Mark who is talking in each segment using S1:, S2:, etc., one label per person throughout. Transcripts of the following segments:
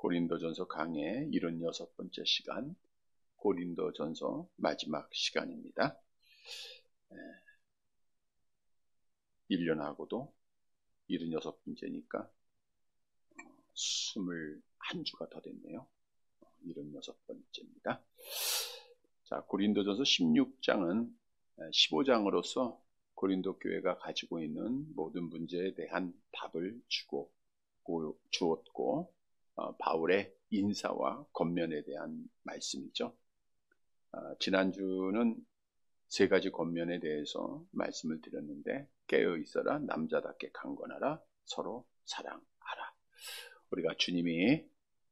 S1: 고린도전서 강의 76번째 시간, 고린도전서 마지막 시간입니다. 1년하고도 76번째니까 21주가 더 됐네요. 76번째입니다. 자, 고린도전서 16장은 15장으로서 고린도 교회가 가지고 있는 모든 문제에 대한 답을 주었고, 바울의 인사와 권면에 대한 말씀이죠. 지난주는 세 가지 권면에 대해서 말씀을 드렸는데, 깨어 있어라, 남자답게 강건하라, 서로 사랑하라. 우리가 주님이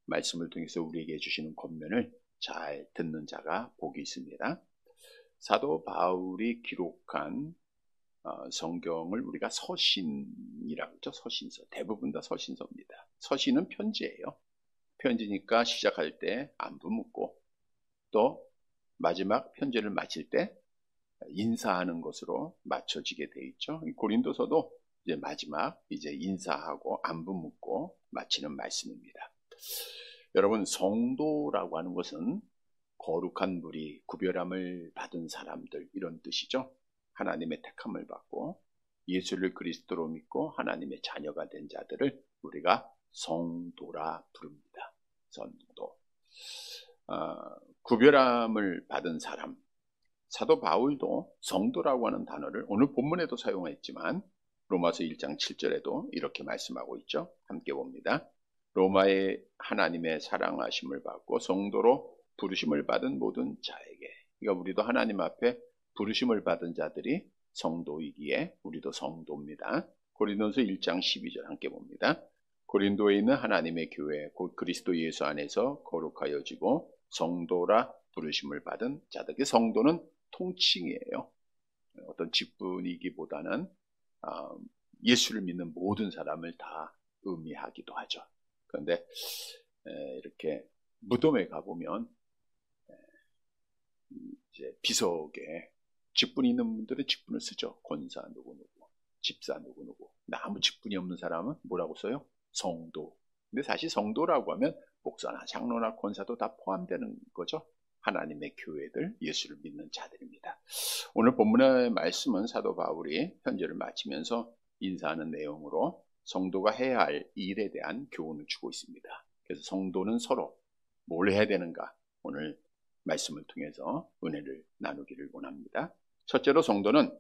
S1: 말씀을 통해서 우리에게 해주시는 권면을 잘 듣는 자가 복이 있습니다. 사도 바울이 기록한 성경을 우리가 서신이라고 하죠. 서신서. 대부분 다 서신서입니다. 서신은 편지예요. 편지니까 시작할 때 안부 묻고 또 마지막 편지를 마칠 때 인사하는 것으로 맞춰지게 돼 있죠. 고린도서도 이제 마지막 인사하고 안부 묻고 마치는 말씀입니다. 여러분, 성도라고 하는 것은 거룩한 무리, 구별함을 받은 사람들, 이런 뜻이죠. 하나님의 택함을 받고 예수를 그리스도로 믿고 하나님의 자녀가 된 자들을 우리가 성도라 부릅니다. 성도. 구별함을 받은 사람. 사도 바울도 성도라고 하는 단어를 오늘 본문에도 사용했지만 로마서 1장 7절에도 이렇게 말씀하고 있죠. 함께 봅니다. 로마의 하나님의 사랑하심을 받고 성도로 부르심을 받은 모든 자에게. 그러니까 우리도 하나님 앞에 부르심을 받은 자들이 성도이기에 우리도 성도입니다. 고린도서 1장 12절 함께 봅니다. 고린도에 있는 하나님의 교회 곧 그리스도 예수 안에서 거룩하여지고 성도라 부르심을 받은 자들. 성도는 통칭이에요. 어떤 직분이기보다는 예수를 믿는 모든 사람을 다 의미하기도 하죠. 그런데 이렇게 무덤에 가보면 이제 비석에 직분이 있는 분들은 직분을 쓰죠. 권사 누구누구, 집사 누구누구. 아무 직분이 없는 사람은 뭐라고 써요? 성도. 근데 사실 성도라고 하면 목사나 장로나 권사도 다 포함되는 거죠. 하나님의 교회들, 예수를 믿는 자들입니다. 오늘 본문의 말씀은 사도 바울이 편지를 마치면서 인사하는 내용으로 성도가 해야 할 일에 대한 교훈을 주고 있습니다. 그래서 성도는 서로 뭘 해야 되는가? 오늘 말씀을 통해서 은혜를 나누기를 원합니다. 첫째로 성도는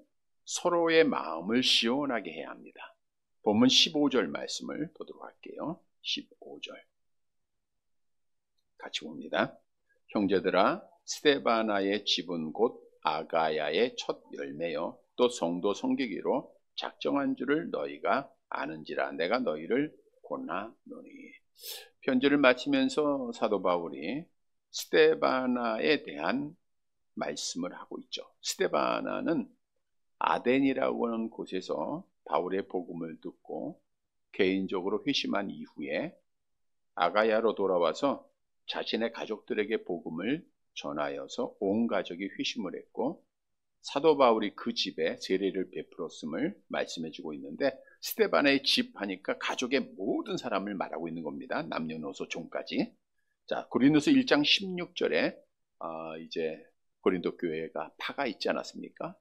S1: 서로의 마음을 시원하게 해야 합니다. 본문 15절 말씀을 보도록 할게요. 15절 같이 봅니다. 형제들아, 스데바나의 집은 곧 아가야의 첫 열매요 또 성도 섬기기로 작정한 줄을 너희가 아는지라. 내가 너희를 권하노니. 편지를 마치면서 사도 바울이 스데바나에 대한 말씀을 하고 있죠. 스데바나는 아덴이라고 하는 곳에서 바울의 복음을 듣고 개인적으로 회심한 이후에 아가야로 돌아와서 자신의 가족들에게 복음을 전하여서 온 가족이 회심을 했고 사도 바울이 그 집에 세례를 베풀었음을 말씀해 주고 있는데, 스데바나의 집 하니까 가족의 모든 사람을 말하고 있는 겁니다. 남녀노소 종까지. 자, 고린도서 1장 16절에 이제 고린도 교회가 파가 있지 않았습니까?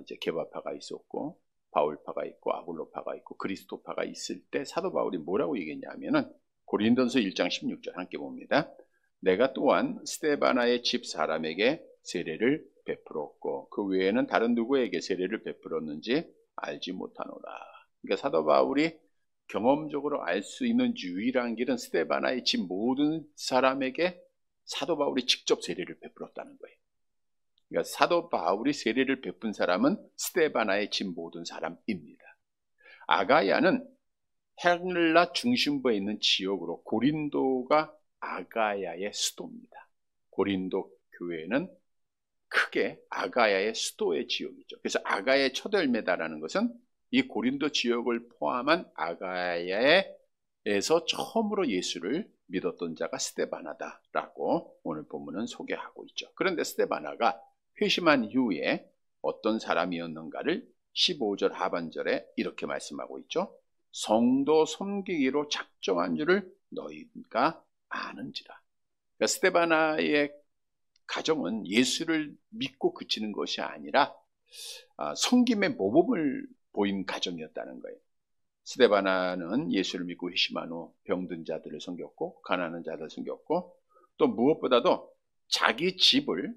S1: 이제 게바파가 있었고 바울파가 있고 아볼로파가 있고 그리스도파가 있을 때 사도 바울이 뭐라고 얘기했냐면은 고린도서 1장 16절 함께 봅니다. 내가 또한 스데바나의 집 사람에게 세례를 베풀었고 그 외에는 다른 누구에게 세례를 베풀었는지 알지 못하노라. 그러니까 사도 바울이 경험적으로 알 수 있는 유일한 길은 스데바나의 집 모든 사람에게 사도 바울이 직접 세례를 베풀었다는 거예요. 그러니까 사도 바울이 세례를 베푼 사람은 스데바나의 집 모든 사람입니다. 아가야는 헬라 중심부에 있는 지역으로 고린도가 아가야의 수도입니다. 고린도 교회는 크게 아가야의 수도의 지역이죠. 그래서 아가야의 첫 열매다라는 것은 이 고린도 지역을 포함한 아가야에서 처음으로 예수를 믿었던 자가 스데바나다라고 오늘 본문은 소개하고 있죠. 그런데 스데바나가 회심한 이후에 어떤 사람이었는가를 15절 하반절에 이렇게 말씀하고 있죠. 성도 섬기기로 작정한 줄을 너희가 아는지라. 그러니까 스데바나의 가정은 예수를 믿고 그치는 것이 아니라 섬김의 모범을 보인 가정이었다는 거예요. 스데바나는 예수를 믿고 회심한 후 병든 자들을 섬겼고 가난한 자들을 섬겼고 또 무엇보다도 자기 집을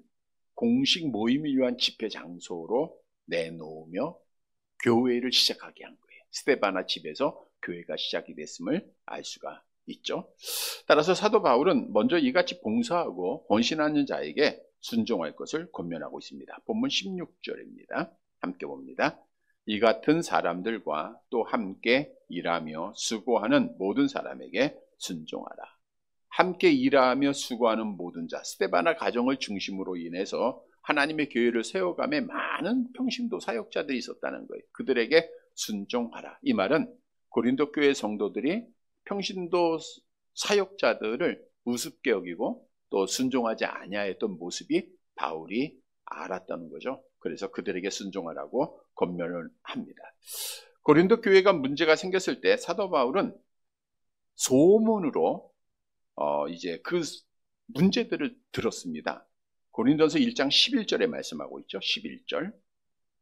S1: 공식 모임을 위한 집회 장소로 내놓으며 교회를 시작하게 한 거예요. 스데바나 집에서 교회가 시작이 됐음을 알 수가 있죠. 따라서 사도 바울은 먼저 이같이 봉사하고 헌신하는 자에게 순종할 것을 권면하고 있습니다. 본문 16절입니다. 함께 봅니다. 이 같은 사람들과 또 함께 일하며 수고하는 모든 사람에게 순종하라. 함께 일하며 수고하는 모든 자, 스데바나 가정을 중심으로 인해서 하나님의 교회를 세워가며 많은 평신도 사역자들이 있었다는 거예요. 그들에게 순종하라. 이 말은 고린도 교회 성도들이 평신도 사역자들을 우습게 여기고 또 순종하지 아니하였던 모습이 바울이 알았다는 거죠. 그래서 그들에게 순종하라고 권면을 합니다. 고린도 교회가 문제가 생겼을 때 사도 바울은 소문으로 이제 그 문제들을 들었습니다. 고린도서 1장 11절에 말씀하고 있죠. 11절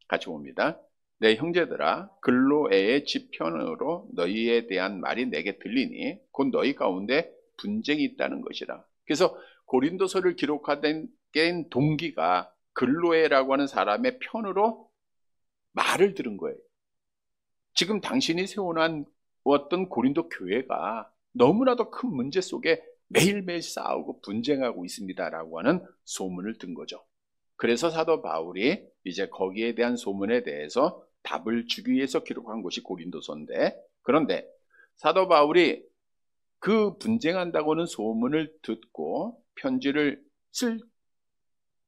S1: 같이 봅니다. 내 형제들아 글로에의 집편으로 너희에 대한 말이 내게 들리니 곧 너희 가운데 분쟁이 있다는 것이라. 그래서 고린도서를 기록하된 동기가 글로에라고 하는 사람의 편으로 말을 들은 거예요. 지금 당신이 세워놓은 어떤 고린도 교회가 너무나도 큰 문제 속에 매일매일 싸우고 분쟁하고 있습니다라고 하는 소문을 든 거죠. 그래서 사도 바울이 이제 거기에 대한 소문에 대해서 답을 주기 위해서 기록한 것이 고린도서인데, 그런데 사도 바울이 그 분쟁한다고는 소문을 듣고 편지를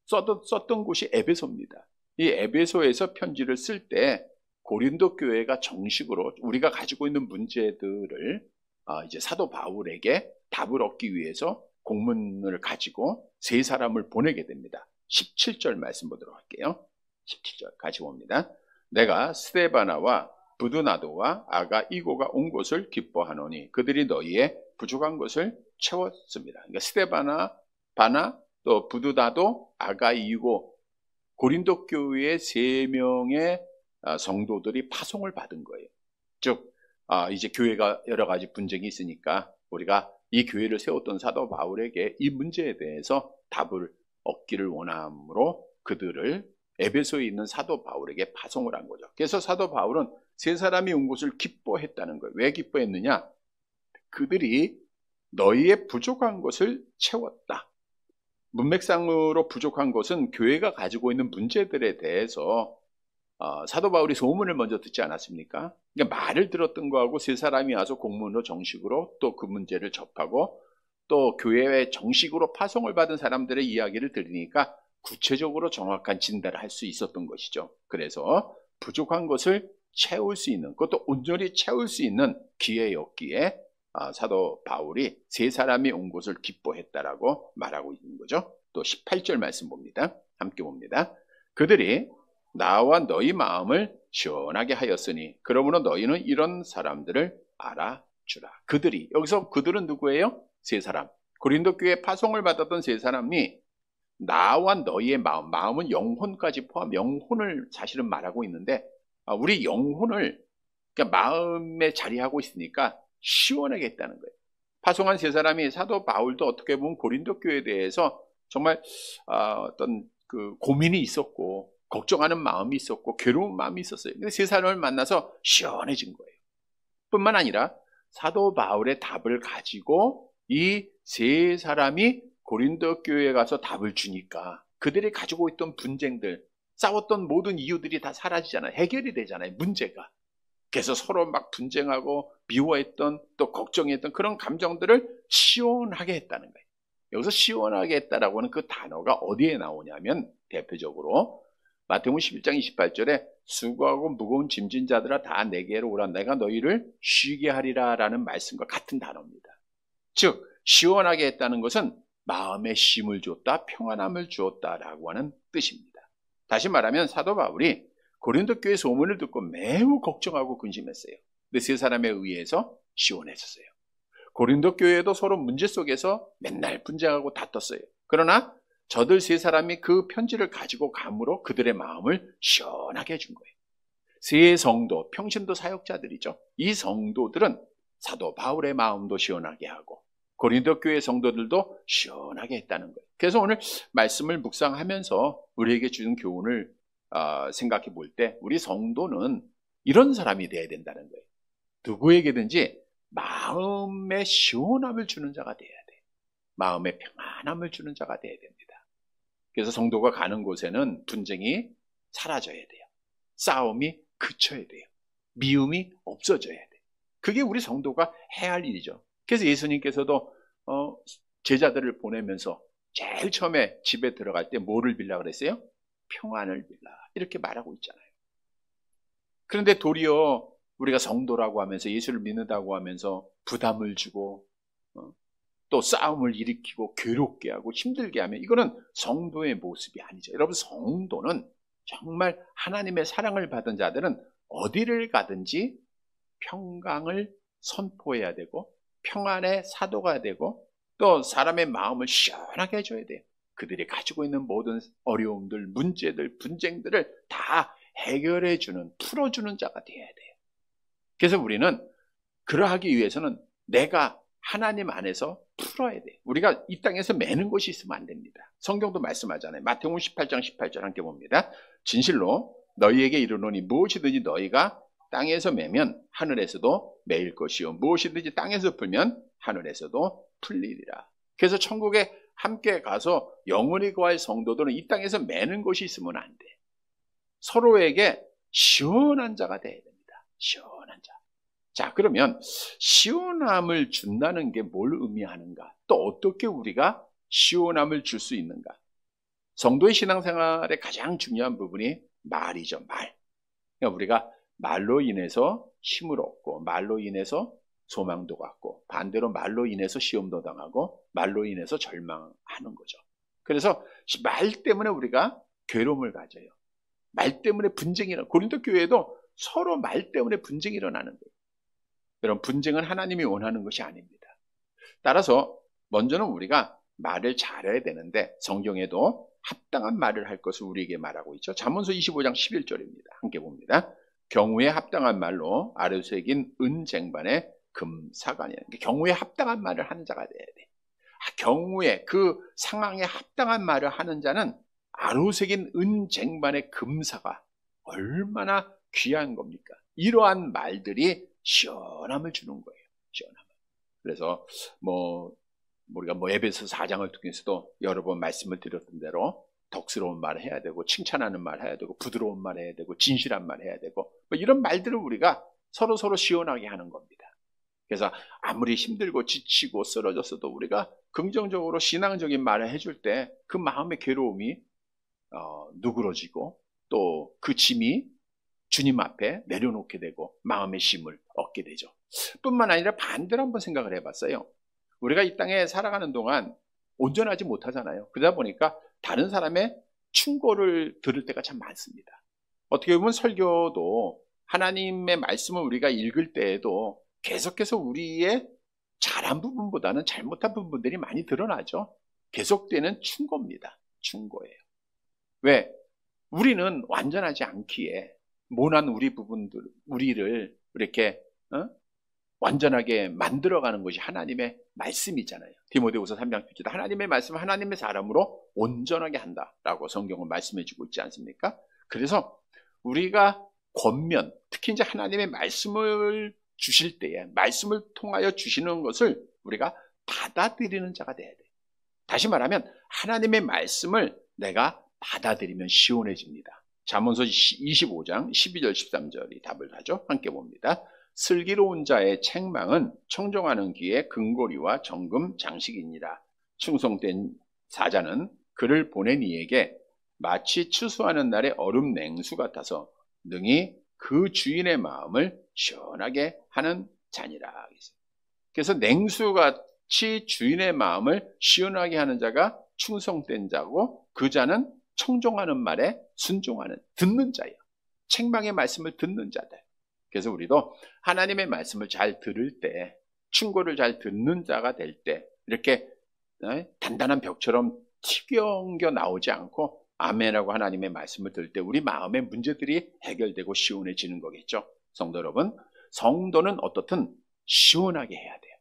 S1: 썼던 곳이 에베소입니다. 이 에베소에서 편지를 쓸 때 고린도 교회가 정식으로 우리가 가지고 있는 문제들을 이제 사도 바울에게 답을 얻기 위해서 공문을 가지고 세 사람을 보내게 됩니다. 17절 말씀 보도록 할게요. 17절 같이 봅니다. 내가 스데바나와 부두나도와 아가 이고가 온 것을 기뻐하노니 그들이 너희의 부족한 것을 채웠습니다. 그러니까 스데바나, 바나, 또 부두나도, 아가 이고 고린도 교회의 3명의 성도들이 파송을 받은 거예요. 즉 이제 교회가 여러 가지 분쟁이 있으니까 우리가 이 교회를 세웠던 사도 바울에게 이 문제에 대해서 답을 얻기를 원함으로 그들을 에베소에 있는 사도 바울에게 파송을 한 거죠. 그래서 사도 바울은 세 사람이 온 것을 기뻐했다는 거예요. 왜 기뻐했느냐? 그들이 너희의 부족한 것을 채웠다. 문맥상으로 부족한 것은 교회가 가지고 있는 문제들에 대해서 사도 바울이 소문을 먼저 듣지 않았습니까? 그러니까 말을 들었던 거하고 세 사람이 와서 공문으로 정식으로 또 그 문제를 접하고 또 교회에 정식으로 파송을 받은 사람들의 이야기를 들으니까 구체적으로 정확한 진단을 할 수 있었던 것이죠. 그래서 부족한 것을 채울 수 있는, 그것도 온전히 채울 수 있는 기회였기에 사도 바울이 세 사람이 온 것을 기뻐했다라고 말하고 있는 거죠. 또 18절 말씀 봅니다. 함께 봅니다. 그들이 나와 너희 마음을 시원하게 하였으니 그러므로 너희는 이런 사람들을 알아주라. 그들이, 여기서 그들은 누구예요? 세 사람. 고린도 교회 파송을 받았던 세 사람이 나와 너희의 마음, 마음은 영혼까지 포함, 영혼을 사실은 말하고 있는데 우리 영혼을 그러니까 마음에 자리하고 있으니까 시원하게 했다는 거예요. 파송한 세 사람이 사도 바울도 어떻게 보면 고린도 교회에 대해서 정말 어떤 그 고민이 있었고 걱정하는 마음이 있었고 괴로운 마음이 있었어요. 근데 세 사람을 만나서 시원해진 거예요. 뿐만 아니라 사도 바울의 답을 가지고 이 세 사람이 고린도 교회에 가서 답을 주니까 그들이 가지고 있던 분쟁들, 싸웠던 모든 이유들이 다 사라지잖아요. 해결이 되잖아요. 문제가. 그래서 서로 막 분쟁하고 미워했던 또 걱정했던 그런 감정들을 시원하게 했다는 거예요. 여기서 시원하게 했다라고 하는 그 단어가 어디에 나오냐면 대표적으로 마태복음 11장 28절에 수고하고 무거운 짐진 자들아 다 내게로 오라 내가 너희를 쉬게 하리라 라는 말씀과 같은 단어입니다. 즉 시원하게 했다는 것은 마음에 쉼을 줬다, 평안함을 주었다라고 하는 뜻입니다. 다시 말하면 사도 바울이 고린도 교회 소문을 듣고 매우 걱정하고 근심했어요. 근데 세 사람에 의해서 시원해졌어요. 고린도 교회도 서로 문제 속에서 맨날 분쟁하고 다퉜어요. 그러나 저들 세 사람이 그 편지를 가지고 감으로 그들의 마음을 시원하게 해준 거예요. 세 성도, 평신도 사역자들이죠. 이 성도들은 사도 바울의 마음도 시원하게 하고 고린도 교회 성도들도 시원하게 했다는 거예요. 그래서 오늘 말씀을 묵상하면서 우리에게 주는 교훈을 생각해 볼 때 우리 성도는 이런 사람이 되어야 된다는 거예요. 누구에게든지 마음의 시원함을 주는 자가 되어야 돼요. 마음의 평안함을 주는 자가 되어야 됩니다. 그래서 성도가 가는 곳에는 분쟁이 사라져야 돼요. 싸움이 그쳐야 돼요. 미움이 없어져야 돼요. 그게 우리 성도가 해야 할 일이죠. 그래서 예수님께서도 제자들을 보내면서 제일 처음에 집에 들어갈 때 뭐를 빌라 그랬어요? 평안을 빌라. 이렇게 말하고 있잖아요. 그런데 도리어 우리가 성도라고 하면서 예수를 믿는다고 하면서 부담을 주고 또 싸움을 일으키고 괴롭게 하고 힘들게 하면 이거는 성도의 모습이 아니죠. 여러분, 성도는 정말 하나님의 사랑을 받은 자들은 어디를 가든지 평강을 선포해야 되고 평안의 사도가 되고 또 사람의 마음을 시원하게 해줘야 돼요. 그들이 가지고 있는 모든 어려움들, 문제들, 분쟁들을 다 해결해주는, 풀어주는 자가 되어야 돼요. 그래서 우리는 그러하기 위해서는 내가 하나님 안에서 풀어야 돼요. 우리가 이 땅에서 매는 것이 있으면 안 됩니다. 성경도 말씀하잖아요. 마태복음 18장 18절 함께 봅니다. 진실로 너희에게 이르노니 무엇이든지 너희가 땅에서 매면 하늘에서도 매일 것이요 무엇이든지 땅에서 풀면 하늘에서도 풀리리라. 그래서 천국에 함께 가서 영원히 거할 성도들은 이 땅에서 매는 것이 있으면 안 돼. 서로에게 시원한 자가 돼야 됩니다. 시원한 자. 자, 그러면 시원함을 준다는 게 뭘 의미하는가? 또 어떻게 우리가 시원함을 줄 수 있는가? 성도의 신앙생활의 가장 중요한 부분이 말이죠. 말. 그러니까 우리가 말로 인해서 힘을 얻고 말로 인해서 소망도 갖고 반대로 말로 인해서 시험도 당하고 말로 인해서 절망하는 거죠. 그래서 말 때문에 우리가 괴로움을 가져요. 말 때문에 분쟁이 일어나요. 고린도 교회에도 서로 말 때문에 분쟁이 일어나는 거예요. 여러분, 분쟁은 하나님이 원하는 것이 아닙니다. 따라서 먼저는 우리가 말을 잘해야 되는데 성경에도 합당한 말을 할 것을 우리에게 말하고 있죠. 잠언서 25장 11절입니다. 함께 봅니다. 경우에 합당한 말로 아르새긴 은쟁반에 금사관이라는 게 경우에 합당한 말을 하는 자가 돼야 돼. 경우에 그 상황에 합당한 말을 하는 자는 아르새긴 은쟁반의 금사가 얼마나 귀한 겁니까? 이러한 말들이 시원함을 주는 거예요. 시원함을. 그래서 우리가 에베소 4장을 통해서도 여러 번 말씀을 드렸던 대로 덕스러운 말 해야 되고 칭찬하는 말 해야 되고 부드러운 말 해야 되고 진실한 말 해야 되고 이런 말들을 우리가 서로 시원하게 하는 겁니다. 그래서 아무리 힘들고 지치고 쓰러졌어도 우리가 긍정적으로 신앙적인 말을 해줄 때 그 마음의 괴로움이 누그러지고 또 그 짐이 주님 앞에 내려놓게 되고 마음의 힘을 얻게 되죠. 뿐만 아니라 반대로 한번 생각을 해봤어요. 우리가 이 땅에 살아가는 동안 온전하지 못하잖아요. 그러다 보니까 다른 사람의 충고를 들을 때가 참 많습니다. 어떻게 보면 설교도 하나님의 말씀을 우리가 읽을 때에도 계속해서 우리의 잘한 부분보다는 잘못한 부분들이 많이 드러나죠. 계속되는 충고입니다. 충고예요. 왜? 우리는 완전하지 않기에 모난 우리를 이렇게 완전하게 만들어가는 것이 하나님의 말씀이잖아요. 디모데후서 3장 7절 하나님의 말씀은 하나님의 사람으로 온전하게 한다라고 성경은 말씀해주고 있지 않습니까? 그래서 우리가 권면, 특히 이제 하나님의 말씀을 주실 때에 말씀을 통하여 주시는 것을 우리가 받아들이는 자가 돼야 돼. 다시 말하면 하나님의 말씀을 내가 받아들이면 시원해집니다. 잠언서 25장 12절 13절이 답을 하죠. 함께 봅니다. 슬기로운 자의 책망은 청종하는 귀의 금고리와 정금 장식이니라. 충성된 사자는 그를 보낸 이에게 마치 추수하는 날의 얼음 냉수 같아서 능히 그 주인의 마음을 시원하게 하는 자니라. 그래서 냉수같이 주인의 마음을 시원하게 하는 자가 충성된 자고 그 자는 청종하는 말에 순종하는 듣는 자예요. 책망의 말씀을 듣는 자들. 그래서 우리도 하나님의 말씀을 잘 들을 때 충고를 잘 듣는 자가 될 때 이렇게 단단한 벽처럼 튀겨옮겨 나오지 않고 아멘하고 하나님의 말씀을 들을 때 우리 마음의 문제들이 해결되고 시원해지는 거겠죠. 성도 여러분, 성도는 어떻든 시원하게 해야 돼요.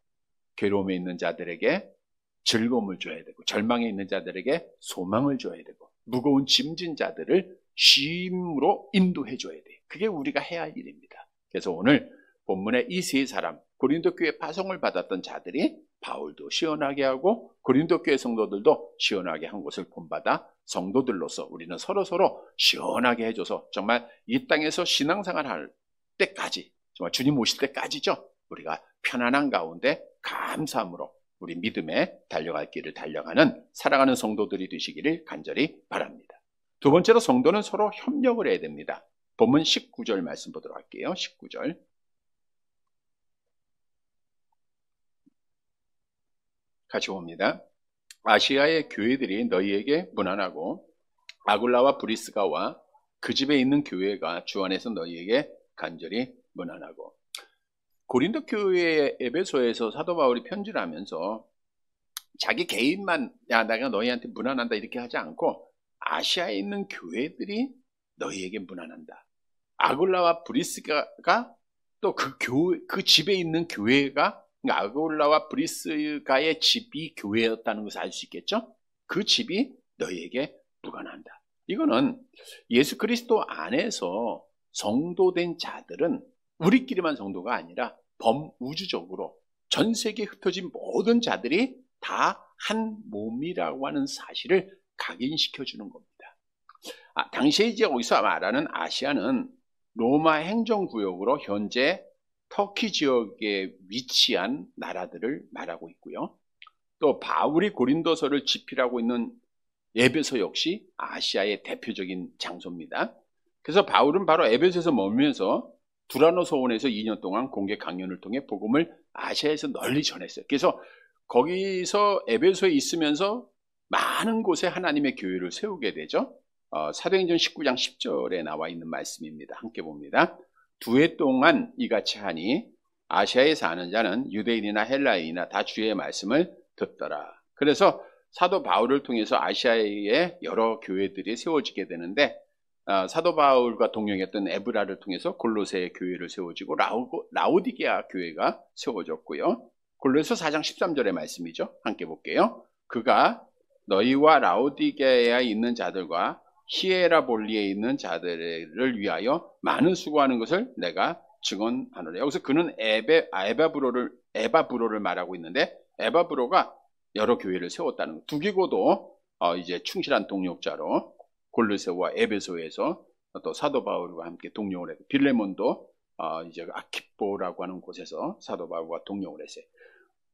S1: 괴로움에 있는 자들에게 즐거움을 줘야 되고, 절망에 있는 자들에게 소망을 줘야 되고, 무거운 짐진 자들을 쉼으로 인도해 줘야 돼요. 그게 우리가 해야 할 일입니다. 그래서 오늘 본문의 이 세 사람, 고린도 교회 파송을 받았던 자들이 바울도 시원하게 하고 고린도 교회 성도들도 시원하게 한 것을 본받아 성도들로서 우리는 서로서로 시원하게 해줘서 정말 이 땅에서 신앙생활 할 때까지, 정말 주님 오실 때까지죠, 우리가 편안한 가운데 감사함으로 우리 믿음에 달려갈 길을 달려가는 살아가는 성도들이 되시기를 간절히 바랍니다. 두 번째로 성도는 서로 협력을 해야 됩니다. 본문 19절 말씀 보도록 할게요. 19절. 같이 봅니다. 아시아의 교회들이 너희에게 문안하고 아굴라와 브리스가와 그 집에 있는 교회가 주 안에서 너희에게 간절히 문안하고. 고린도 교회의 에베소에서 사도 바울이 편지를 하면서 자기 개인만 내가 너희한테 문안한다 이렇게 하지 않고 아시아에 있는 교회들이 너희에게 문안한다. 아굴라와 브리스가가 또 그 집에 있는 교회가, 아굴라와 브리스가의 집이 교회였다는 것을 알 수 있겠죠? 그 집이 너희에게 문안한다. 이거는 예수 그리스도 안에서 성도된 자들은 우리끼리만 성도가 아니라 범우주적으로 전 세계에 흩어진 모든 자들이 다 한 몸이라고 하는 사실을 각인시켜 주는 겁니다. 당시에 이제 여기서 말하는 아시아는 로마 행정구역으로 현재 터키 지역에 위치한 나라들을 말하고 있고요. 또 바울이 고린도서를 집필하고 있는 에베소 역시 아시아의 대표적인 장소입니다. 그래서 바울은 바로 에베소에서 머물면서 두라노 소원에서 2년 동안 공개 강연을 통해 복음을 아시아에서 널리 전했어요. 그래서 거기서 에베소에 있으면서 많은 곳에 하나님의 교회를 세우게 되죠. 사도행전 19장 10절에 나와 있는 말씀입니다. 함께 봅니다. 2해 동안 이같이 하니 아시아에 사는 자는 유대인이나 헬라인이나 다 주의 말씀을 듣더라. 그래서 사도 바울을 통해서 아시아에 여러 교회들이 세워지게 되는데, 사도 바울과 동행했던 에브라를 통해서 골로새의 교회를 세워지고 라오디게아 교회가 세워졌고요. 골로새 4장 13절의 말씀이죠. 함께 볼게요. 그가 너희와 라오디게아에 있는 자들과 히에라볼리에 있는 자들을 위하여 많은 수고하는 것을 내가 증언하노라. 여기서 그는 에바브로를 말하고 있는데, 에바브로가 여러 교회를 세웠다는 것. 두기고도 이제 충실한 동역자로 골로새와 에베소에서 또 사도 바울과 함께 동역을 했고, 빌레몬도 이제 아키포라고 하는 곳에서 사도 바울과 동역을 했어요.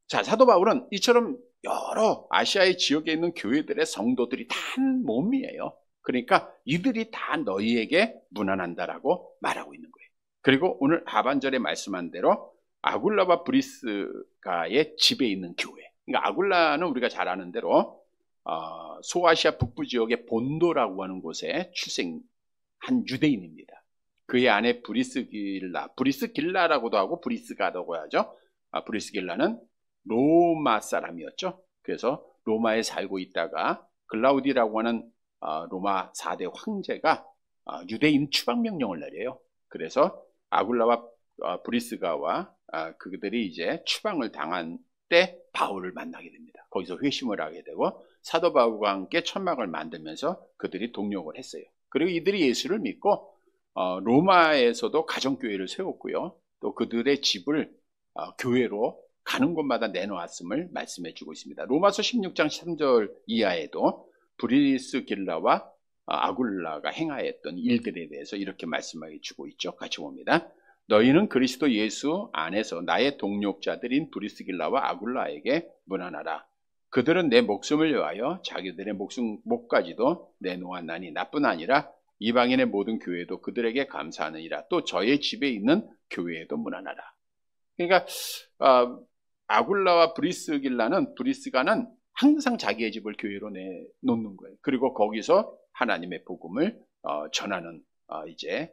S1: 자, 사도 바울은 이처럼 여러 아시아의 지역에 있는 교회들의 성도들이 다 한 몸이에요. 그러니까 이들이 다 너희에게 문안한다라고 말하고 있는 거예요. 그리고 오늘 하반절에 말씀한 대로 아굴라와 브리스가의 집에 있는 교회. 그러니까 아굴라는 우리가 잘 아는 대로 소아시아 북부 지역의 본도라고 하는 곳에 출생한 유대인입니다. 그의 아내 브리스길라라고도 하고 브리스가라고 하죠. 브리스길라는 로마 사람이었죠. 그래서 로마에 살고 있다가 글라우디라고 하는 로마 4대 황제가 유대인 추방 명령을 내려요. 그래서 아굴라와 브리스가와 그들이 이제 추방을 당한 때 바울을 만나게 됩니다. 거기서 회심을 하게 되고 사도 바울과 함께 천막을 만들면서 그들이 동역을 했어요. 그리고 이들이 예수를 믿고 로마에서도 가정교회를 세웠고요. 또 그들의 집을 교회로 가는 곳마다 내놓았음을 말씀해 주고 있습니다. 로마서 16장 3절 이하에도 브리스길라와 아굴라가 행하였던 일들에 대해서 이렇게 말씀해 주고 있죠. 같이 봅니다. 너희는 그리스도 예수 안에서 나의 동역자들인 브리스길라와 아굴라에게 문안하라. 그들은 내 목숨을 위하여 자기들의 목까지도 내놓았나니 나뿐 아니라 이방인의 모든 교회도 그들에게 감사하느니라. 또 저의 집에 있는 교회에도 문안하라. 그러니까 아굴라와 브리스가는 항상 자기의 집을 교회로 내놓는 거예요. 그리고 거기서 하나님의 복음을 전하는 이제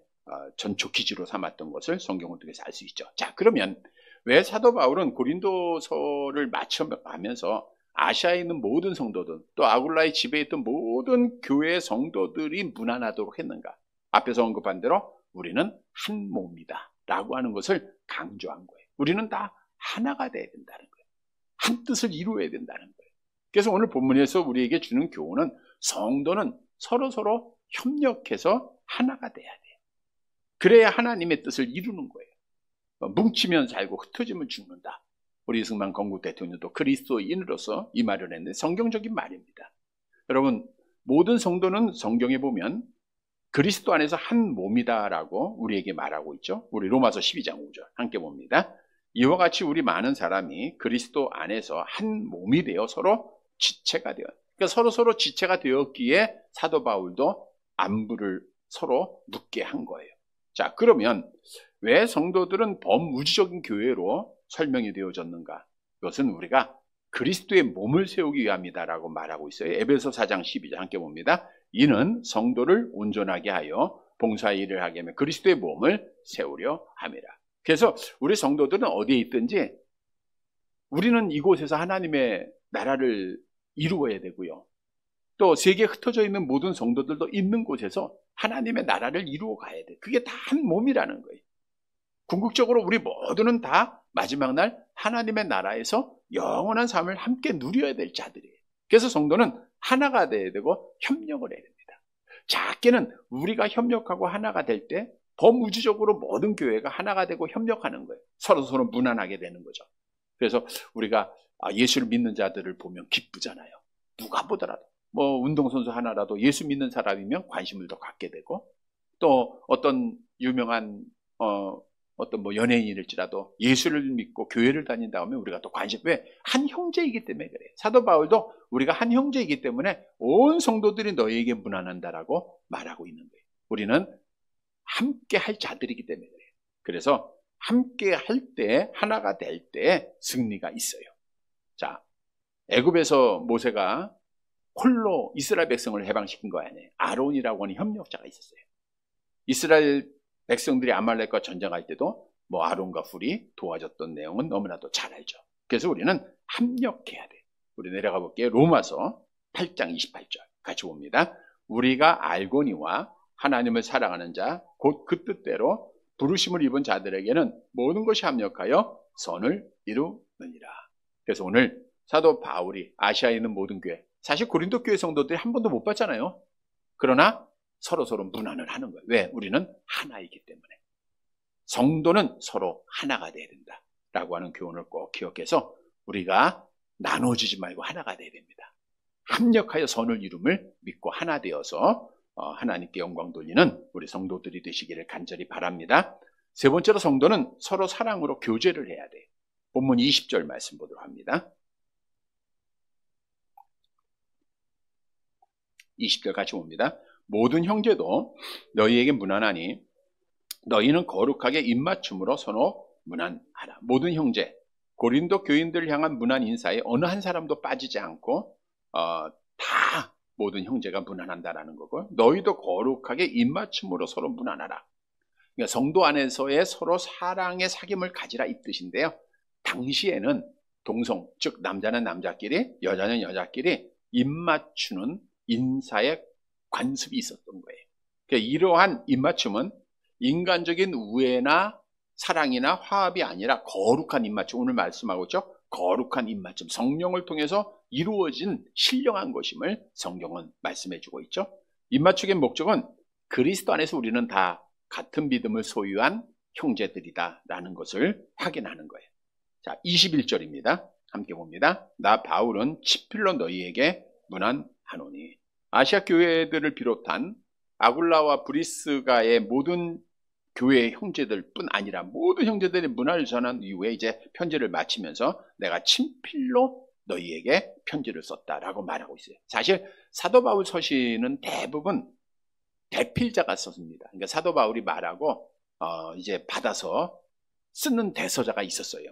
S1: 전초 기지로 삼았던 것을 성경을 통해서 알 수 있죠. 자, 그러면 왜 사도 바울은 고린도서를 마쳐가면서 아시아에 있는 모든 성도들, 또 아굴라의 집에 있던 모든 교회 성도들이 무난하도록 했는가? 앞에서 언급한 대로 우리는 한 몸이다 라고 하는 것을 강조한 거예요. 우리는 다 하나가 돼야 된다는 거예요. 한 뜻을 이루어야 된다는 거예요. 그래서 오늘 본문에서 우리에게 주는 교훈은 성도는 서로 협력해서 하나가 돼야 돼요. 그래야 하나님의 뜻을 이루는 거예요. 뭉치면 살고 흩어지면 죽는다. 우리 이승만 건국 대통령도 그리스도인으로서 이 말을 했는데 성경적인 말입니다. 여러분, 모든 성도는 성경에 보면 그리스도 안에서 한 몸이다라고 우리에게 말하고 있죠. 우리 로마서 12장 5절 함께 봅니다. 이와 같이 우리 많은 사람이 그리스도 안에서 한 몸이 되어 서로 지체가 되어, 그러니까 서로 지체가 되었기에 사도 바울도 안부를 서로 묻게 한 거예요. 자, 그러면 왜 성도들은 범우주적인 교회로 설명이 되어졌는가? 그것은 우리가 그리스도의 몸을 세우기 위함이다라고 말하고 있어요. 에베소 4장 12절 함께 봅니다. 이는 성도를 온전하게 하여 봉사의 일을 하게 하며 그리스도의 몸을 세우려 함이라. 그래서 우리 성도들은 어디에 있든지 우리는 이곳에서 하나님의 나라를 이루어야 되고요. 또 세계에 흩어져 있는 모든 성도들도 있는 곳에서 하나님의 나라를 이루어 가야 돼. 그게 다 한 몸이라는 거예요. 궁극적으로 우리 모두는 다 마지막 날 하나님의 나라에서 영원한 삶을 함께 누려야 될 자들이에요. 그래서 성도는 하나가 돼야 되고 협력을 해야 됩니다. 작게는 우리가 협력하고 하나가 될 때 범우주적으로 모든 교회가 하나가 되고 협력하는 거예요. 서로 무난하게 되는 거죠. 그래서 우리가 예수를 믿는 자들을 보면 기쁘잖아요. 누가 보더라도 운동선수 하나라도 예수 믿는 사람이면 관심을 더 갖게 되고, 또 어떤 유명한 어떤 연예인일지라도 예수를 믿고 교회를 다닌다 하면 우리가 또 관심, 왜? 한 형제이기 때문에 그래요. 사도 바울도 우리가 한 형제이기 때문에 온 성도들이 너희에게 문안한다라고 말하고 있는 거예요. 우리는 함께 할 자들이기 때문에 그래요. 그래서 함께 할 때, 하나가 될 때 승리가 있어요. 자, 애굽에서 모세가 홀로 이스라엘 백성을 해방시킨 거 아니에요. 아론이라고 하는 협력자가 있었어요. 이스라엘 백성들이 아말렉과 전쟁할 때도 아론과 훌이 도와줬던 내용은 너무나도 잘 알죠. 그래서 우리는 협력해야 돼. 우리 내려가 볼게요. 로마서 8장 28절 같이 봅니다. 우리가 알거니와 하나님을 사랑하는 자, 곧 그 뜻대로 부르심을 입은 자들에게는 모든 것이 합력하여 선을 이루느니라. 그래서 오늘 사도 바울이 아시아에 있는 모든 교회, 사실 고린도 교회 성도들이 한 번도 못 봤잖아요. 그러나 서로 문안을 하는 거예요. 왜? 우리는 하나이기 때문에. 성도는 서로 하나가 돼야 된다라고 하는 교훈을 꼭 기억해서 우리가 나눠지지 말고 하나가 돼야 됩니다. 합력하여 선을 이룸을 믿고 하나 되어서 하나님께 영광 돌리는 우리 성도들이 되시기를 간절히 바랍니다. 세 번째로 성도는 서로 사랑으로 교제를 해야 돼요. 본문 20절 말씀 보도록 합니다. 20절 같이 봅니다. 모든 형제도 너희에게 문안하니 너희는 거룩하게 입맞춤으로 서로 문안하라. 모든 형제, 고린도 교인들을 향한 문안 인사에 어느 한 사람도 빠지지 않고 다 모든 형제가 문안한다라는 거고, 너희도 거룩하게 입맞춤으로 서로 문안하라. 그러니까 성도 안에서의 서로 사랑의 사귐을 가지라 이 뜻인데요. 당시에는 동성, 즉 남자는 남자끼리, 여자는 여자끼리 입맞추는 인사의 관습이 있었던 거예요. 그러니까 이러한 입맞춤은 인간적인 우애나 사랑이나 화합이 아니라 거룩한 입맞춤, 오늘 말씀하고 있죠. 거룩한 입맞춤, 성령을 통해서 이루어진 신령한 것임을 성경은 말씀해주고 있죠. 입맞춤의 목적은 그리스도 안에서 우리는 다 같은 믿음을 소유한 형제들이다라는 것을 확인하는 거예요. 자, 21절입니다. 함께 봅니다. 나 바울은 치필로 너희에게 문안하노니. 아시아 교회들을 비롯한 아굴라와 브리스가의 모든 교회 형제들뿐 아니라 모든 형제들이 문안을 전한 이후에 이제 편지를 마치면서 내가 친필로 너희에게 편지를 썼다라고 말하고 있어요. 사실 사도 바울 서신은 대부분 대필자가 썼습니다. 그러니까 사도 바울이 말하고 이제 받아서 쓰는 대서자가 있었어요.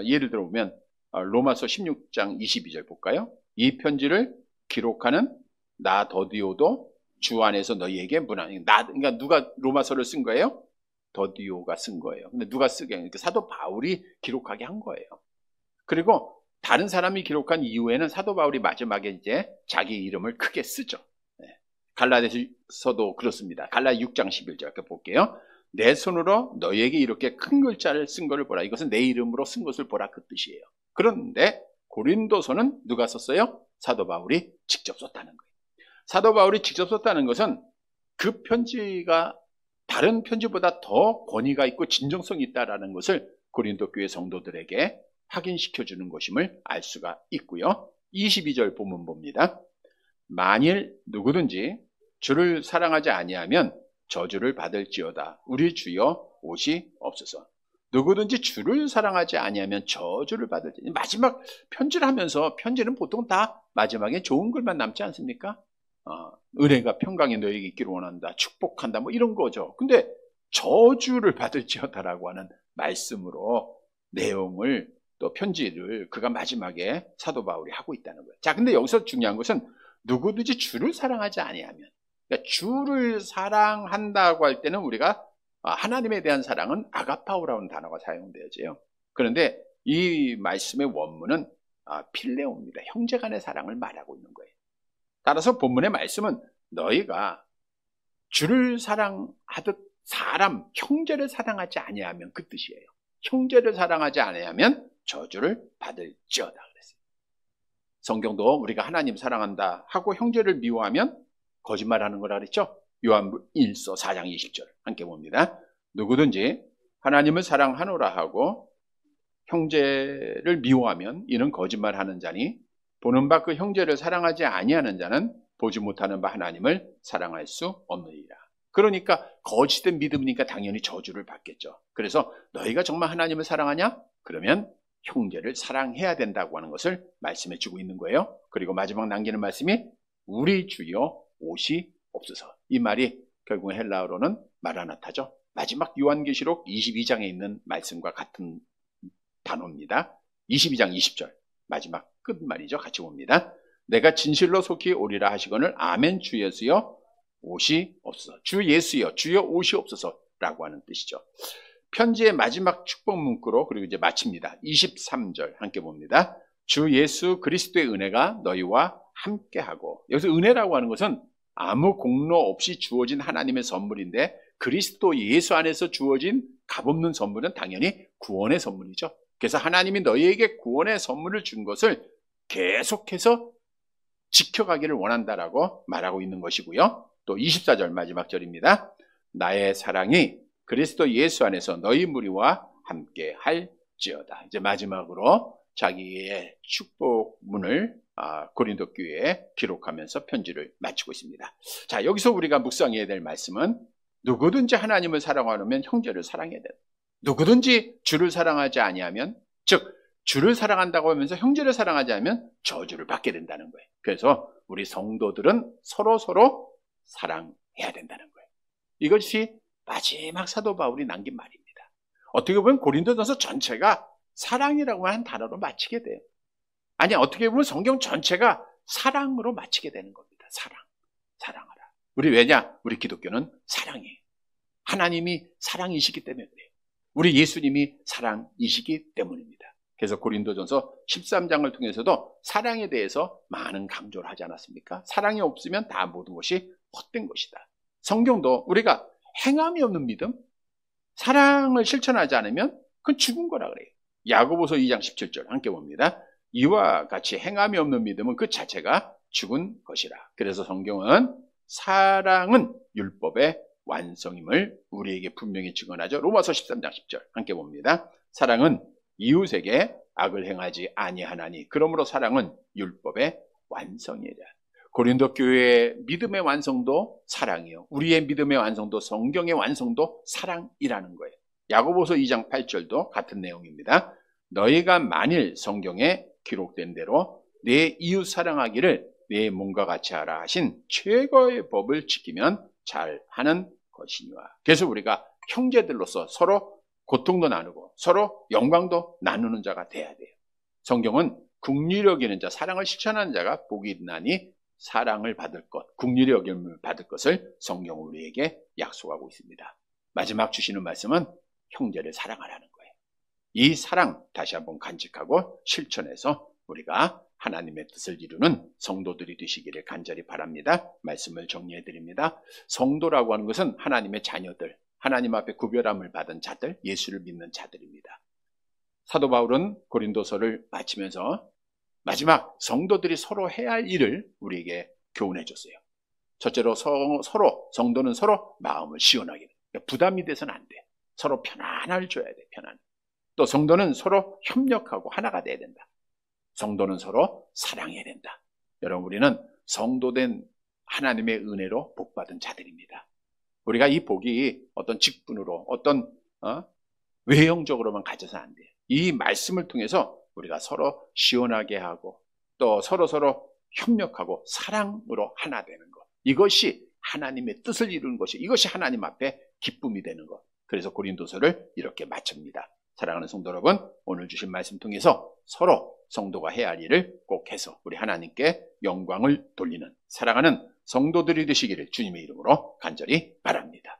S1: 예를 들어 보면 로마서 16장 22절 볼까요? 이 편지를 기록하는 나 더디오도 주 안에서 너희에게 문안. 그러니까 누가 로마서를 쓴 거예요? 더디오가 쓴 거예요. 근데 누가 쓰게 하니까 사도 바울이 기록하게 한 거예요. 그리고 다른 사람이 기록한 이후에는 사도 바울이 마지막에 이제 자기 이름을 크게 쓰죠. 갈라디아서도 그렇습니다. 갈라디아 6장 11절 이렇게 볼게요. 내 손으로 너희에게 이렇게 큰 글자를 쓴 것을 보라. 이것은 내 이름으로 쓴 것을 보라, 그 뜻이에요. 그런데 고린도서는 누가 썼어요? 사도 바울이 직접 썼다는 거예요. 사도 바울이 직접 썼다는 것은 그 편지가 다른 편지보다 더 권위가 있고 진정성이 있다는 것을 고린도 교회 성도들에게 확인시켜주는 것임을 알 수가 있고요. 22절 본문 봅니다. 만일 누구든지 주를 사랑하지 아니하면 저주를 받을지어다. 우리 주여 오시옵소서. 누구든지 주를 사랑하지 아니하면 저주를 받을지어다. 마지막 편지를 하면서, 편지는 보통 다 마지막에 좋은 글만 남지 않습니까? 은혜가 평강이 너에게 있기를 원한다, 축복한다, 뭐 이런 거죠. 근데 저주를 받을지어다라고 하는 말씀으로 내용을, 또 편지를 그가 마지막에 사도 바울이 하고 있다는 거예요. 자, 근데 여기서 중요한 것은 누구든지 주를 사랑하지 아니하면, 그러니까 주를 사랑한다고 할 때는 우리가 하나님에 대한 사랑은 아가파오라는 단어가 사용되어져요. 그런데 이 말씀의 원문은 필레오입니다. 형제간의 사랑을 말하고 있는 거예요. 따라서 본문의 말씀은 너희가 주를 사랑하듯 형제를 사랑하지 아니하면, 그 뜻이에요. 형제를 사랑하지 아니하면 저주를 받을지어다 그랬어요. 성경도 우리가 하나님 사랑한다 하고 형제를 미워하면 거짓말하는 거라 그랬죠. 요한복음 1서 4장 20절 함께 봅니다. 누구든지 하나님을 사랑하노라 하고 형제를 미워하면 이는 거짓말하는 자니 보는 바 그 형제를 사랑하지 아니하는 자는 보지 못하는 바 하나님을 사랑할 수 없느니라. 그러니까 거짓된 믿음이니까 당연히 저주를 받겠죠. 그래서 너희가 정말 하나님을 사랑하냐? 그러면 형제를 사랑해야 된다고 하는 것을 말씀해 주고 있는 거예요. 그리고 마지막 남기는 말씀이 우리 주여 오시옵소서. 이 말이 결국 헬라어로는 마라나타죠. 마지막 요한계시록 22장에 있는 말씀과 같은 단어입니다. 22장 20절 마지막 끝말이죠. 같이 봅니다. 내가 진실로 속히 오리라 하시거늘 아멘. 주 예수여 오시옵소서. 주 예수여 주여 오시옵소서 라고 하는 뜻이죠. 편지의 마지막 축복 문구로 그리고 이제 마칩니다. 23절 함께 봅니다. 주 예수 그리스도의 은혜가 너희와 함께하고, 여기서 은혜라고 하는 것은 아무 공로 없이 주어진 하나님의 선물인데, 그리스도 예수 안에서 주어진 값없는 선물은 당연히 구원의 선물이죠. 그래서 하나님이 너희에게 구원의 선물을 준 것을 계속해서 지켜가기를 원한다라고 말하고 있는 것이고요. 또 24절 마지막 절입니다. 나의 사랑이 그리스도 예수 안에서 너희 무리와 함께 할지어다. 이제 마지막으로 자기의 축복문을 고린도 교회에 기록하면서 편지를 마치고 있습니다. 자, 여기서 우리가 묵상해야 될 말씀은 누구든지 하나님을 사랑하려면 형제를 사랑해야 된다. 누구든지 주를 사랑하지 아니하면, 즉 주를 사랑한다고 하면서 형제를 사랑하지 않으면 저주를 받게 된다는 거예요. 그래서 우리 성도들은 서로 사랑해야 된다는 거예요. 이것이 마지막 사도 바울이 남긴 말입니다. 어떻게 보면 고린도전서 전체가 사랑이라고 하는 단어로 마치게 돼요. 아니, 어떻게 보면 성경 전체가 사랑으로 마치게 되는 겁니다. 사랑하라. 우리 기독교는 사랑이에요. 하나님이 사랑이시기 때문에 그래요. 우리 예수님이 사랑이시기 때문입니다. 그래서 고린도전서 13장을 통해서도 사랑에 대해서 많은 강조를 하지 않았습니까? 사랑이 없으면 다 모든 것이 헛된 것이다. 성경도 우리가 행함이 없는 믿음, 사랑을 실천하지 않으면 그건 죽은 거라 그래요. 야고보서 2장 17절 함께 봅니다. 이와 같이 행함이 없는 믿음은 그 자체가 죽은 것이라. 그래서 성경은 사랑은 율법의 완성임을 우리에게 분명히 증언하죠. 로마서 13장 10절 함께 봅니다. 사랑은 이웃에게 악을 행하지 아니하나니 그러므로 사랑은 율법의 완성이라. 고린도 교회의 믿음의 완성도 사랑이요, 우리의 믿음의 완성도, 성경의 완성도 사랑이라는 거예요. 야고보서 2장 8절도 같은 내용입니다. 너희가 만일 성경에 기록된 대로 내 이웃 사랑하기를 내 몸과 같이 하라 하신 최고의 법을 지키면 잘하는 것이니와. 그래서 우리가 형제들로서 서로 고통도 나누고 서로 영광도 나누는 자가 돼야 돼요. 성경은 긍휼히 여기는 자, 사랑을 실천하는 자가 복이 있나니 사랑을 받을 것, 긍휼히 여김을 받을 것을 성경은 우리에게 약속하고 있습니다. 마지막 주시는 말씀은 형제를 사랑하라는 거예요. 이 사랑 다시 한번 간직하고 실천해서 우리가 하나님의 뜻을 이루는 성도들이 되시기를 간절히 바랍니다. 말씀을 정리해 드립니다. 성도라고 하는 것은 하나님의 자녀들, 하나님 앞에 구별함을 받은 자들, 예수를 믿는 자들입니다. 사도 바울은 고린도서를 마치면서 마지막 성도들이 서로 해야 할 일을 우리에게 교훈해 줬어요. 첫째로 성도는 서로 마음을 시원하게, 부담이 돼서는 안 돼. 서로 편안을 줘야 돼. 편안. 또 성도는 서로 협력하고 하나가 돼야 된다. 성도는 서로 사랑해야 된다. 여러분, 우리는 성도된 하나님의 은혜로 복받은 자들입니다. 우리가 이 복이 어떤 직분으로 어떤 외형적으로만 가져서 안 돼요. 이 말씀을 통해서 우리가 서로 시원하게 하고 또 서로 협력하고 사랑으로 하나 되는 것. 이것이 하나님의 뜻을 이루는 것이, 이것이 하나님 앞에 기쁨이 되는 것. 그래서 고린도서를 이렇게 마칩니다. 사랑하는 성도 여러분, 오늘 주신 말씀 통해서 서로 성도가 해야 할 일을 꼭 해서 우리 하나님께 영광을 돌리는 사랑하는 성도들이 되시기를 주님의 이름으로 간절히 바랍니다.